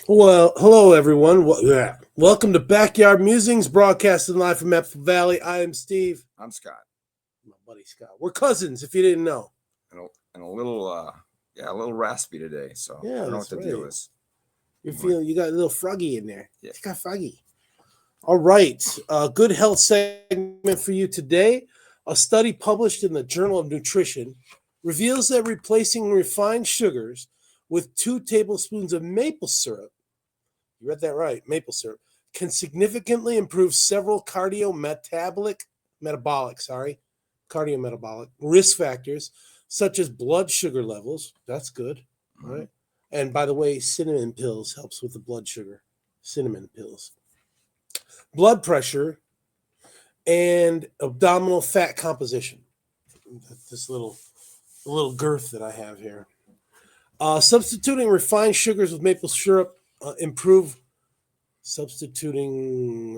Well, hello everyone. Welcome to Backyard Musings, broadcasting live from Epps Valley. I am Steve, I'm Scott, my buddy Scott. We're cousins, if you didn't know. and a little, a little raspy today. So I Yeah, don't know what that's the deal right. is. You're I'm like, feeling you got a little froggy in there. yeah, You got froggy. All right, good health segment for you today. A study published in the Journal of Nutrition reveals that replacing refined sugars with 2 tablespoons of maple syrup, you read that right, maple syrup, can significantly improve several cardiometabolic risk factors such as blood sugar levels. That's good, mhm. right? And by the way, cinnamon pills helps with the blood sugar. Cinnamon pills, blood pressure, and abdominal fat composition. This little girth that I have here. Substituting refined sugars with maple syrup improve substituting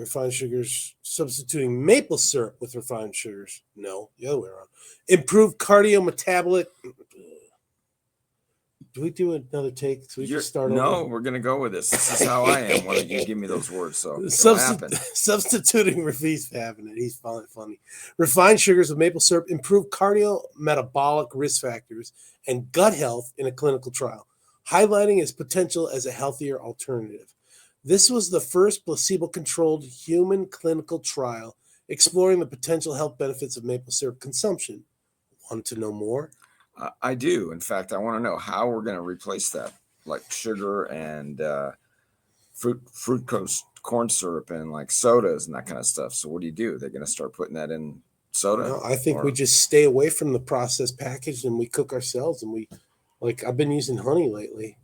maple syrup with refined sugars. No, the other way around. Improve cardiometabolic. Do we do another take? So we You're just start no, over. we're gonna go with this. This is how I am. Why don't you give me those words so it'll Substi- happen? substituting he's having it. He's funny. Refined sugars with maple syrup improve cardiometabolic risk factors and gut health in a clinical trial, highlighting its potential as a healthier alternative. This was the first placebo-controlled human clinical trial exploring the potential health benefits of maple syrup consumption. Want to know more? I do. In fact, I want to know how we're gonna replace that, like sugar and fructose corn syrup and like sodas and that kind of stuff. So what do? They're gonna start putting that in soda, No, I think we or just stay away from the processed package and we cook ourselves. And we, like, I've been using honey lately,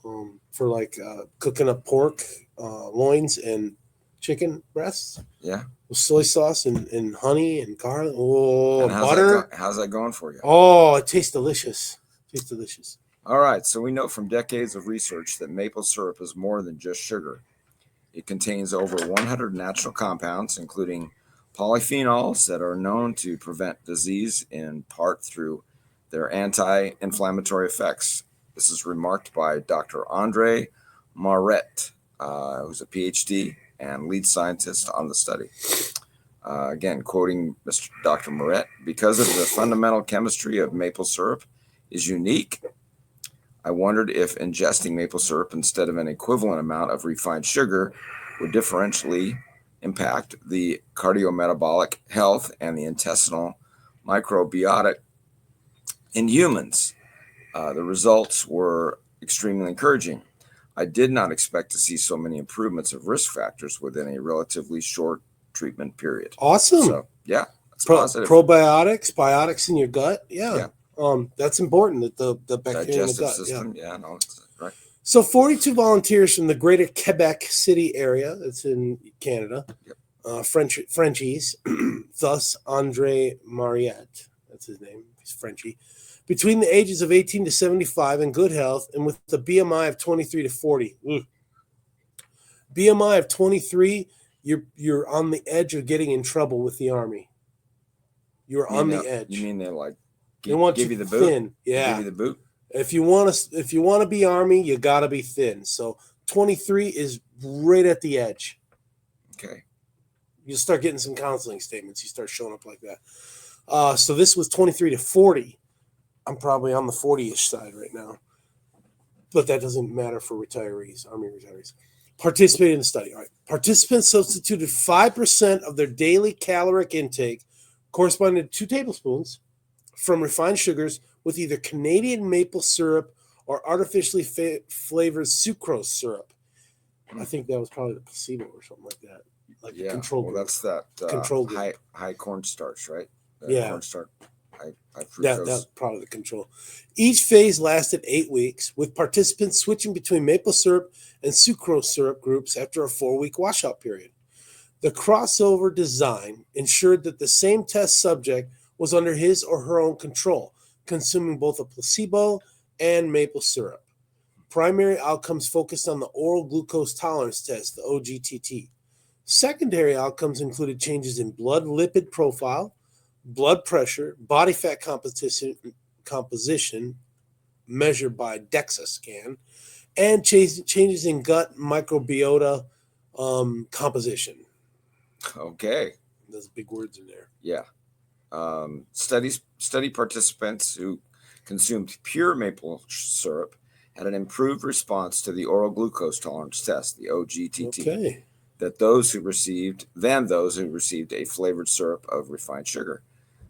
for like cooking up pork loins and chicken breasts yeah. with soy sauce and honey and garlic. Oh, And and butter. how's that going for you? Oh, it tastes delicious. Tastes delicious. All right, so we know from decades of research that maple syrup is more than just sugar. It contains over 100 natural compounds, including polyphenols that are known to prevent disease in part through their anti inflammatory effects. This is remarked by Dr. Andre Maret, who's a PhD and lead scientist on the study. Again, quoting Mr. Dr. Maret, because of the fundamental chemistry of maple syrup is unique, I wondered if ingesting maple syrup instead of an equivalent amount of refined sugar would differentially impact the cardiometabolic health and the intestinal microbiota in humans. The results were extremely encouraging. I did not expect to see so many improvements of risk factors within a relatively short treatment period. Awesome. So, yeah, that's positive. Probiotics, biotics in your gut. Yeah. Yeah, That's important that the bacteria in the digestive gut. Yeah. system. Yeah, no, it's right. So 42 volunteers from the greater Quebec City area, that's in Canada, Yep. Frenchies, thus Andre Mariette, that's his name, he's Frenchy, between the ages of 18 to 75 in good health and with the BMI of 23 to 40. BMI of 23, you're on the edge of getting in trouble with the Army. You're on the edge. You mean they're like They want give you you the boot? thin. Yeah. Give you the boot? If you want to be Army, you got to be thin. So 23 is right at the edge. Okay. You'll start getting some counseling statements. You start showing up like that. So this was 23 to 40. I'm probably on the 40-ish side right now. But that doesn't matter for retirees, Army retirees. Participated in the study. All right. Participants substituted 5% of their daily caloric intake, corresponding to 2 tablespoons, from refined sugars with either Canadian maple syrup or artificially flavored sucrose syrup. I think that was probably the placebo or something like that. Like Yeah. control group. That's that Control group. high cornstarch, right? Yeah. Cornstarch, high fructose. That's probably the control. Each phase lasted 8 weeks, with participants switching between maple syrup and sucrose syrup groups after a 4-week washout period. The crossover design ensured that the same test subject was under his or her own control, consuming both a placebo and maple syrup. Primary outcomes focused on the oral glucose tolerance test, the OGTT. Secondary outcomes included changes in blood lipid profile, blood pressure, body fat composition measured by DEXA scan, and changes in gut microbiota composition. Okay. Those big words in there. Yeah. Study participants who consumed pure maple syrup had an improved response to the oral glucose tolerance test, the OGTT, Okay. those who received a flavored syrup of refined sugar.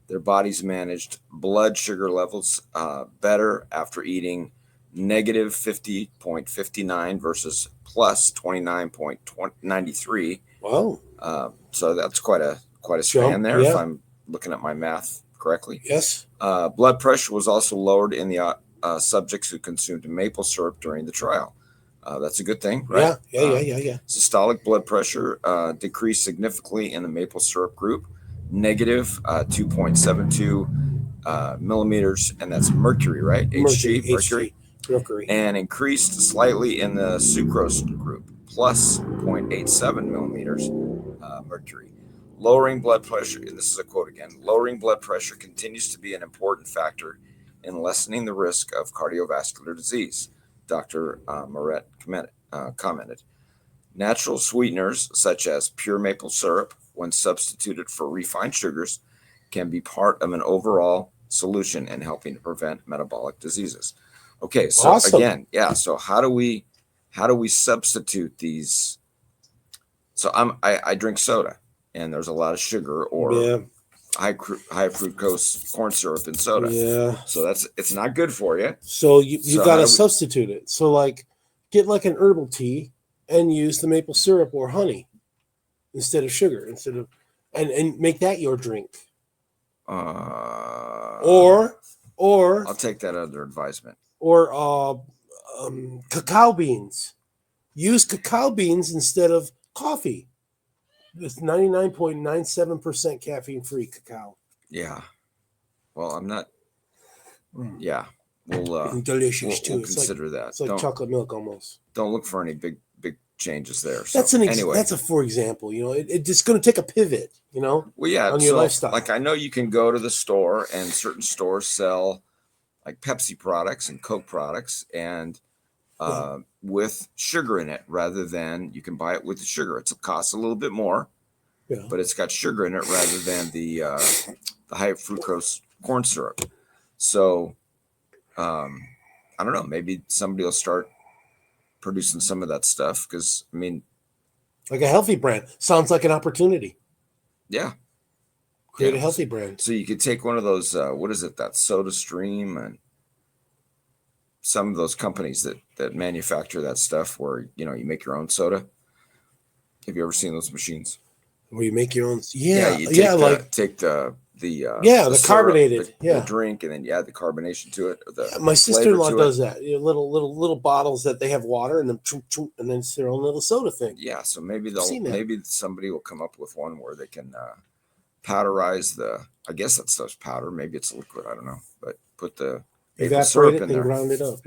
Their bodies managed blood sugar levels better after eating negative 50.59 versus plus 29.93. Wow. So that's quite a span Jump, there, if yeah. I'm looking at my math correctly. Yes. Blood pressure was also lowered in the subjects who consumed maple syrup during the trial. That's a good thing, right? Yeah. Systolic blood pressure decreased significantly in the maple syrup group, negative 2.72 millimeters, and that's mercury, right? Mercury. And increased slightly in the sucrose group, plus 0.87 millimeters mercury. Lowering blood pressure, and this is a quote again, lowering blood pressure continues to be an important factor in lessening the risk of cardiovascular disease, Dr. Moret commented. Natural sweeteners, such as pure maple syrup, when substituted for refined sugars, can be part of an overall solution in helping to prevent metabolic diseases. Okay, so Awesome. again, so how do we substitute these? So I drink soda, and there's a lot of sugar or high fructose corn syrup in soda. Yeah. So it's not good for you. So you got to substitute it. So like get like an herbal tea and use the maple syrup or honey instead of sugar, and make that your drink. Or I'll take that under advisement. Or cacao beans. Use cacao beans instead of coffee. It's 99.97% caffeine-free cacao. Yeah. Well, I'm not. Yeah. We'll delicious too. We'll consider that. It's like chocolate milk almost. Don't look for any big changes there. So, that's a for example. You know, it's just going to take a pivot. You know. Well, yeah. On your lifestyle. Like I know you can go to the store, and certain stores sell like Pepsi products and Coke products, and with sugar in it, rather than you can buy it with the sugar. It costs a little bit more, but it's got sugar in it rather than the high fructose corn syrup. So I don't know. Maybe somebody will start producing some of that stuff, because I mean, like a healthy brand sounds like an opportunity. Yeah. Create a healthy brand. So you could take one of those, what is it, that Soda Stream, and some of those companies that manufacture that stuff where, you make your own soda. Have you ever seen those machines? Where you make your own? Take the syrup, carbonated, the drink, and then you add the carbonation to it. My sister-in-law does that. Little bottles that they have water and then it's their own little soda thing. Yeah, so maybe somebody will come up with one where they can powderize I guess that stuff's powder. Maybe it's liquid. I don't know, but put the evaporate it and ground it up.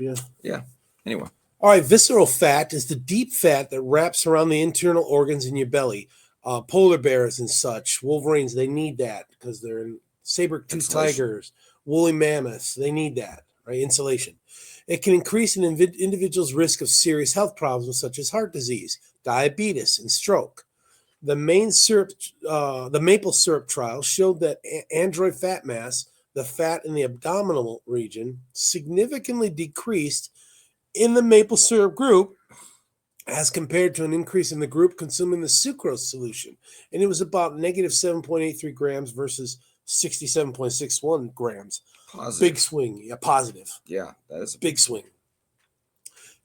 Yeah. Anyway. All right. Visceral fat is the deep fat that wraps around the internal organs in your belly. Polar bears and such, wolverines, they need that because they're in saber-toothed tigers, woolly mammoths, they need that, right? Insulation. It can increase an individual's risk of serious health problems such as heart disease, diabetes, and stroke. The maple syrup trial showed that android fat mass, the fat in the abdominal region, significantly decreased in the maple syrup group as compared to an increase in the group consuming the sucrose solution. And it was about negative 7.83 grams versus 67.61 grams. Positive. Big swing. Yeah, positive. Yeah, that is a big swing.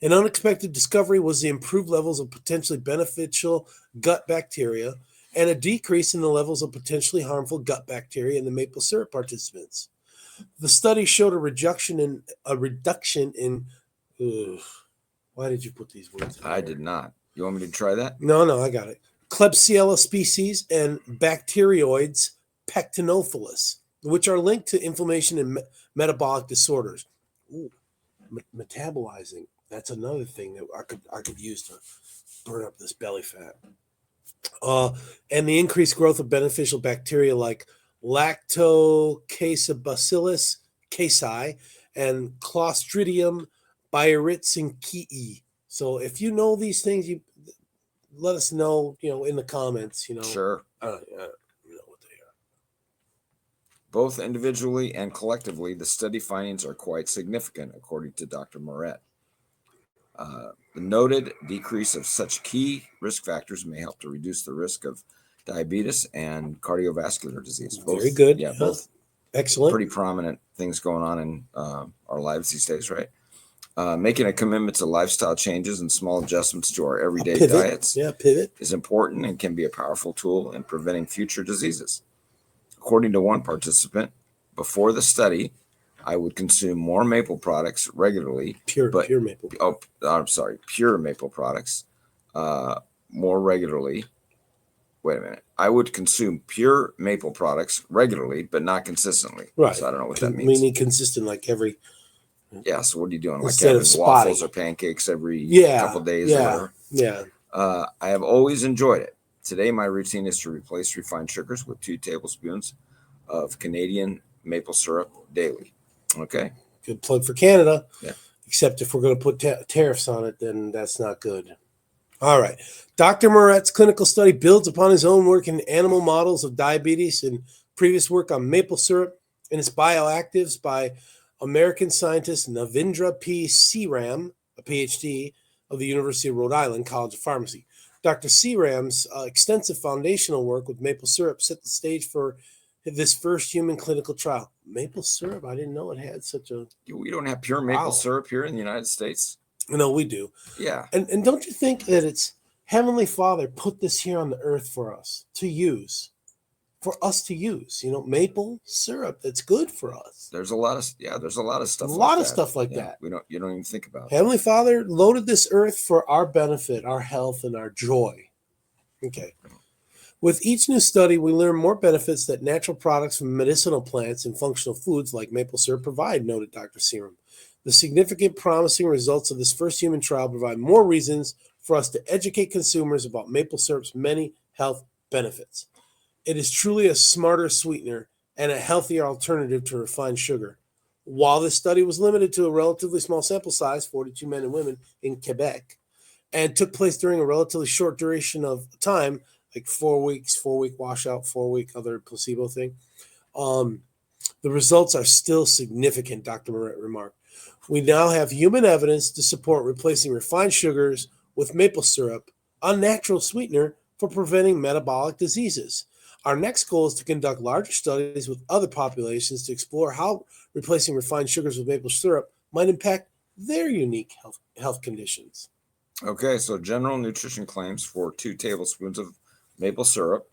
An unexpected discovery was the improved levels of potentially beneficial gut bacteria and a decrease in the levels of potentially harmful gut bacteria in the maple syrup participants. The study showed a reduction in why did you put these words in there? I did not. You want me to try that? No, I got it. Klebsiella species and bacteroides pectinophilus, which are linked to inflammation and metabolic disorders. Metabolizing. That's another thing that I could use to burn up this belly fat. And the increased growth of beneficial bacteria like Lactobacillus casei and Clostridium Bioritz So if you know these things, you let us know, in the comments, Sure. I don't know what they are. Both individually and collectively, the study findings are quite significant, according to Dr. Moret. The noted decrease of such key risk factors may help to reduce the risk of diabetes and cardiovascular disease. Both, very good. Yeah, both excellent. pretty prominent things going on in our lives these days, right? Making a commitment to lifestyle changes and small adjustments to our everyday diets is important and can be a powerful tool in preventing future diseases. According to one participant, before the study, I would consume more maple products regularly. Pure maple. Oh, I'm sorry, pure maple products more regularly. Wait a minute. I would consume pure maple products regularly, but not consistently. Right. So I don't know what that means. We need consistent, like every. Yeah. So what are you doing? Like Instead having of waffles or pancakes every couple days or whatever? Yeah. I have always enjoyed it. Today, my routine is to replace refined sugars with 2 tablespoons of Canadian maple syrup daily. Okay. Good plug for Canada. Yeah. Except if we're going to put tariffs on it, then that's not good. All right. Dr. Moret's clinical study builds upon his own work in animal models of diabetes and previous work on maple syrup and its bioactives by American scientist Navindra P. Seeram, a PhD of the University of Rhode Island College of Pharmacy. Dr. Seeram's extensive foundational work with maple syrup set the stage for this first human clinical trial. Maple syrup? I didn't know it had such a... We don't have pure maple syrup here in the United States. No, we do. Yeah. And don't you think that it's Heavenly Father put this here on the earth for us to use? For us to use, maple syrup that's good for us. There's a lot of stuff. Stuff like that. You don't even think about it. Heavenly Father loaded this earth for our benefit, our health, and our joy. Okay. With each new study, we learn more benefits that natural products from medicinal plants and functional foods like maple syrup provide, noted Dr. Seeram. The significant promising results of this first human trial provide more reasons for us to educate consumers about maple syrup's many health benefits. It is truly a smarter sweetener and a healthier alternative to refined sugar. While this study was limited to a relatively small sample size, 42 men and women in Quebec, and took place during a relatively short duration of time, like 4 weeks, 4-week washout, 4-week other placebo thing, the results are still significant, Dr. Moret remarked. We now have human evidence to support replacing refined sugars with maple syrup, a natural sweetener for preventing metabolic diseases. Our next goal is to conduct larger studies with other populations to explore how replacing refined sugars with maple syrup might impact their unique health conditions. Okay, so general nutrition claims for 2 tablespoons of maple syrup.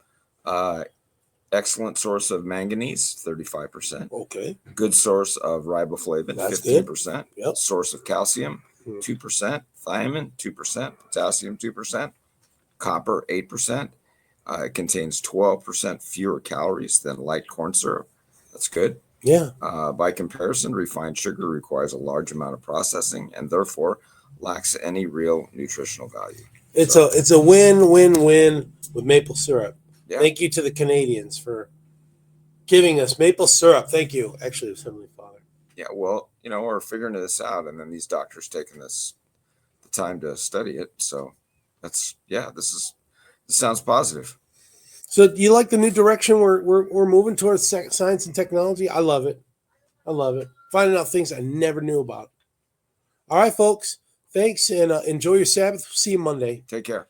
Excellent source of manganese, 35%. Okay. Good source of riboflavin, That's 15%. Yep. Source of calcium, 2%. Thiamine, 2%. Potassium, 2%. Copper, 8%. It contains 12% fewer calories than light corn syrup. That's good. Yeah. By comparison, refined sugar requires a large amount of processing and therefore lacks any real nutritional value. It's a win-win-win with maple syrup. Yeah. Thank you to the Canadians for giving us maple syrup. Thank you. Actually, it's Heavenly Father. Yeah, well, we're figuring this out, and then these doctors taking the time to study it. So this sounds positive. So do you like the new direction we're moving towards science and technology? I love it. Finding out things I never knew about. All right, folks. Thanks, and enjoy your Sabbath. See you Monday. Take care.